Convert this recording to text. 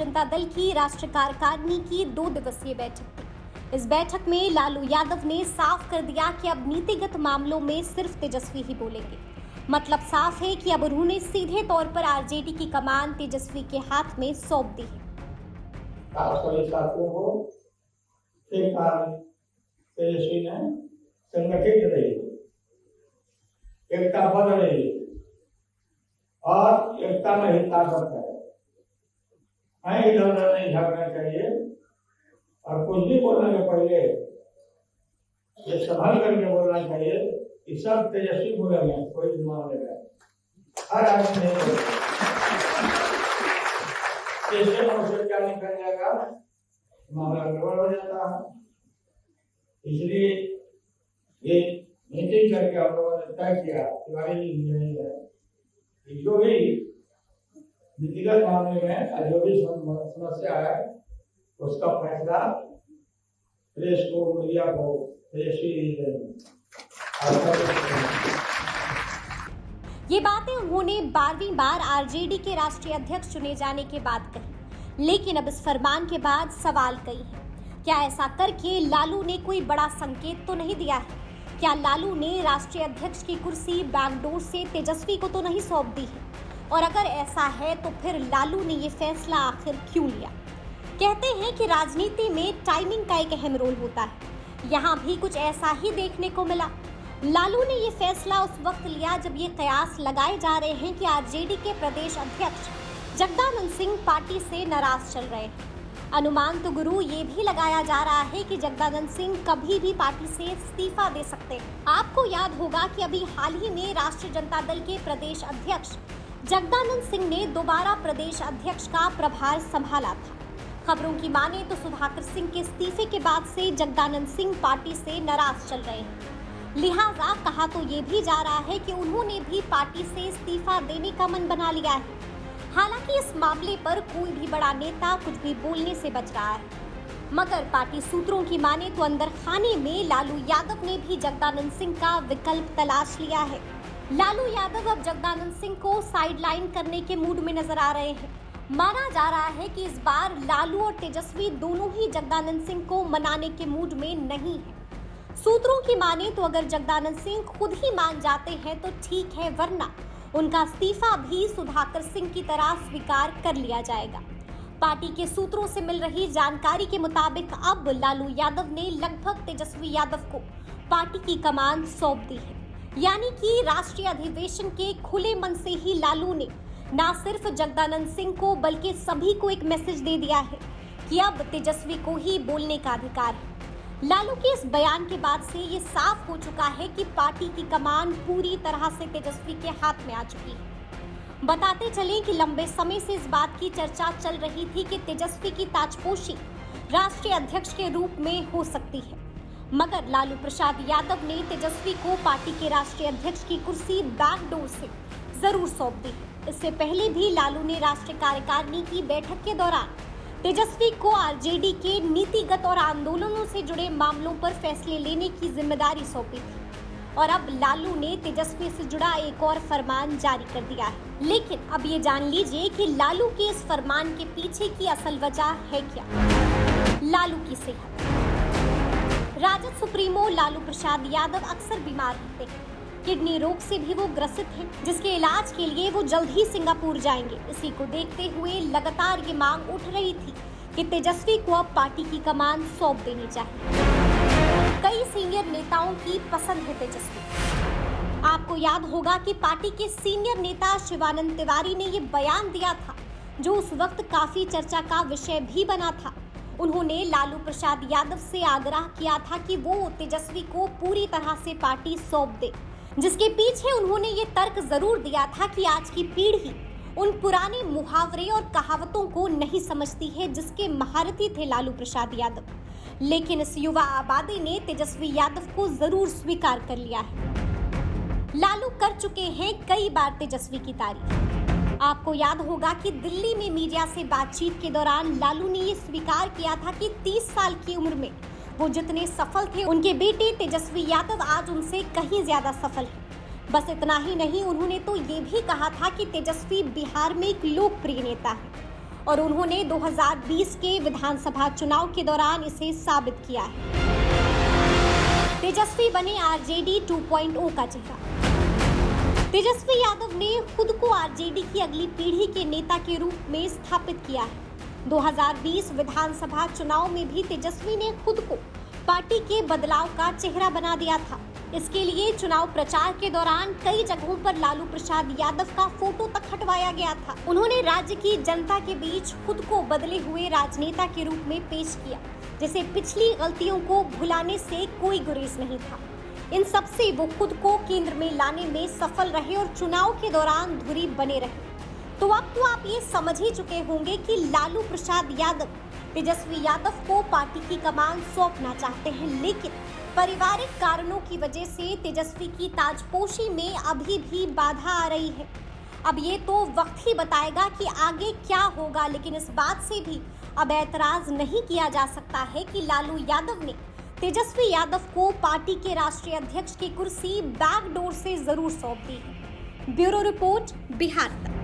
जनता दल की राष्ट्रीय कार्यकारिणी की 2 दिवसीय बैठक थी। इस बैठक में लालू यादव ने साफ कर दिया कि अब नीतिगत मामलों में सिर्फ तेजस्वी ही बोलेंगे। मतलब साफ है कि अब उन्होंने सीधे तौर पर आरजेडी की कमान तेजस्वी के हाथ में सौंप दी है। साथियों को तेजस्वी ने संगठित रही, एकता बन रही और एकता में ही ताकत है। हमें इधर उधर नहीं झगड़ना चाहिए और कुछ भी बोलने के पहले ये संभाल करके बोलना चाहिए कि सब तेजस्वी बोलेंगे, कोई भी मान लेगा, हर आदमी नहीं बोलेगा। इससे मुझसे क्या निकल जाएगा, मामला गड़बड़ हो जाता है। इसलिए ये मीटिंग करके हम लोगों ने तय किया नहीं है कि जो भी नीतिगत मामले में जो भी समस्या है उसका फैसला प्रेस को, मीडिया को ये बातें उन्होंने 12वीं बार आरजेडी के राष्ट्रीय अध्यक्ष चुने जाने के बाद कही। लेकिन अब इस फरमान के बाद सवाल कई है, क्या ऐसा करके लालू ने कोई बड़ा संकेत तो नहीं दिया है? क्या लालू ने राष्ट्रीय अध्यक्ष की कुर्सी बैकडोर से तेजस्वी को तो नहीं सौंप दी है? और अगर ऐसा है तो फिर लालू ने ये फैसला आखिर क्यों लिया? कहते हैं कि राजनीति में टाइमिंग का एक अहम रोल होता है। यहाँ भी कुछ ऐसा ही देखने को मिला। लालू ने ये फैसला उस वक्त लिया जब ये कयास लगाए जा रहे हैं कि आरजेडी के प्रदेश अध्यक्ष जगदानंद सिंह पार्टी से नाराज चल रहे हैं। अनुमान तो गुरु ये भी लगाया जा रहा है कि जगदानंद सिंह कभी भी पार्टी से इस्तीफा दे सकते हैं। आपको याद होगा कि अभी हाल ही में राष्ट्रीय जनता दल के प्रदेश अध्यक्ष जगदानंद सिंह ने दोबारा प्रदेश अध्यक्ष का प्रभार संभाला था। खबरों की माने तो सुधाकर सिंह के इस्तीफे के बाद से जगदानंद सिंह पार्टी से नाराज चल रहे हैं। लिहाजा कहा तो ये भी जा रहा है कि उन्होंने भी पार्टी से इस्तीफा देने का मन बना लिया है। हालांकि इस मामले पर कोई भी बड़ा नेता कुछ भी बोलने से बच रहा है, मगर पार्टी सूत्रों की माने तो अंदर खाने में लालू यादव ने भी जगदानंद सिंह का विकल्प तलाश लिया है। लालू यादव अब जगदानंद सिंह को साइडलाइन करने के मूड में नजर आ रहे हैं। माना जा रहा है कि इस बार लालू और तेजस्वी दोनों ही जगदानंद सिंह को मनाने के मूड में नहीं है। सूत्रों की माने तो अगर जगदानंद सिंह खुद ही मान जाते हैं तो ठीक है, वरना उनका इस्तीफा भी सुधाकर सिंह की तरह स्वीकार कर लिया जाएगा। पार्टी के सूत्रों से मिल रही जानकारी के मुताबिक अब लालू यादव ने लगभग तेजस्वी यादव को पार्टी की कमान सौंप दी है। यानी कि राष्ट्रीय अधिवेशन के खुले मन से ही लालू ने न सिर्फ जगदानंद सिंह को बल्कि सभी को एक मैसेज दे दिया है कि अब तेजस्वी को ही बोलने का अधिकार है। लालू के इस बयान के बाद से ये साफ हो चुका है कि पार्टी की कमान पूरी तरह से तेजस्वी के हाथ में आ चुकी है। बताते चलें कि लंबे समय से इस बात की चर्चा चल रही थी कि तेजस्वी की ताजपोशी राष्ट्रीय अध्यक्ष के रूप में हो सकती है, मगर लालू प्रसाद यादव ने तेजस्वी को पार्टी के राष्ट्रीय अध्यक्ष की कुर्सी बैकडोर से जरूर सौंप दी। इससे पहले भी लालू ने राष्ट्रीय कार्यकारिणी की बैठक के दौरान तेजस्वी को आरजेडी के नीतिगत और आंदोलनों से जुड़े मामलों पर फैसले लेने की जिम्मेदारी सौंपी थी और अब लालू ने तेजस्वी से जुड़ा एक और फरमान जारी कर दिया है। लेकिन अब ये जान लीजिए कि लालू के इस फरमान के पीछे की असल वजह है क्या। लालू की सेहत। राजद सुप्रीमो लालू प्रसाद यादव अक्सर बीमार रहते हैं। किडनी रोग से भी वो ग्रसित हैं, जिसके इलाज के लिए वो जल्द ही सिंगापुर जाएंगे। इसी को देखते हुए लगातार ये मांग उठ रही थी कि तेजस्वी को अब पार्टी की कमान सौंप देनी चाहिए। कई सीनियर नेताओं की पसंद है तेजस्वी। आपको याद होगा कि पार्टी के सीनियर नेता शिवानंद तिवारी ने ये बयान दिया था, जो उस वक्त काफी चर्चा का विषय भी बना था। उन्होंने लालू प्रसाद यादव से आग्रह किया था कि वो तेजस्वी को पूरी तरह से पार्टी सौंप दे, जिसके पीछे उन्होंने ये तर्क जरूर दिया था कि आज की पीढ़ी उन पुराने मुहावरे और कहावतों को नहीं समझती है जिसके महारथी थे लालू प्रसाद यादव। लेकिन इस युवा आबादी ने तेजस्वी यादव को जरूर स्वीकार कर लिया है। लालू कर चुके हैं कई बार तेजस्वी की तारीफ। आपको याद होगा कि दिल्ली में मीडिया से बातचीत के दौरान लालू ने ये स्वीकार किया था कि 30 साल की उम्र में वो जितने सफल थे, उनके बेटे तेजस्वी यादव आज उनसे कहीं ज्यादा सफल है। बस इतना ही नहीं, उन्होंने तो ये भी कहा था कि तेजस्वी बिहार में एक लोकप्रिय नेता है और उन्होंने 2020 के विधानसभा चुनाव के दौरान इसे साबित किया है। तेजस्वी बने आरजेडी 2.0 का चेहरा। तेजस्वी यादव ने खुद को आरजेडी की अगली पीढ़ी के नेता के रूप में स्थापित किया है। 2020 विधानसभा चुनाव में भी तेजस्वी ने खुद को पार्टी के बदलाव का चेहरा बना दिया था। इसके लिए चुनाव प्रचार के दौरान कई जगहों पर लालू प्रसाद यादव का फोटो तक हटवाया गया था। उन्होंने राज्य की जनता के बीच खुद को बदले हुए राजनेता के रूप में पेश किया, जैसे पिछली गलतियों को भुलाने से कोई गुरेज नहीं था। इन सब से वो खुद को केंद्र में लाने में सफल रहे और चुनाव के दौरान धुरी बने रहे। तो अब तो आप ये समझ ही चुके होंगे कि लालू प्रसाद यादव तेजस्वी यादव को पार्टी की कमान सौंपना चाहते हैं, लेकिन पारिवारिक कारणों की वजह से तेजस्वी की ताजपोशी में अभी भी बाधा आ रही है। अब ये तो वक्त ही बताएगा कि आगे क्या होगा, लेकिन इस बात से भी अब ऐतराज नहीं किया जा सकता है कि लालू यादव ने तेजस्वी यादव को पार्टी के राष्ट्रीय अध्यक्ष की कुर्सी बैकडोर से जरूर सौंप दी है। ब्यूरो रिपोर्ट, बिहार तक।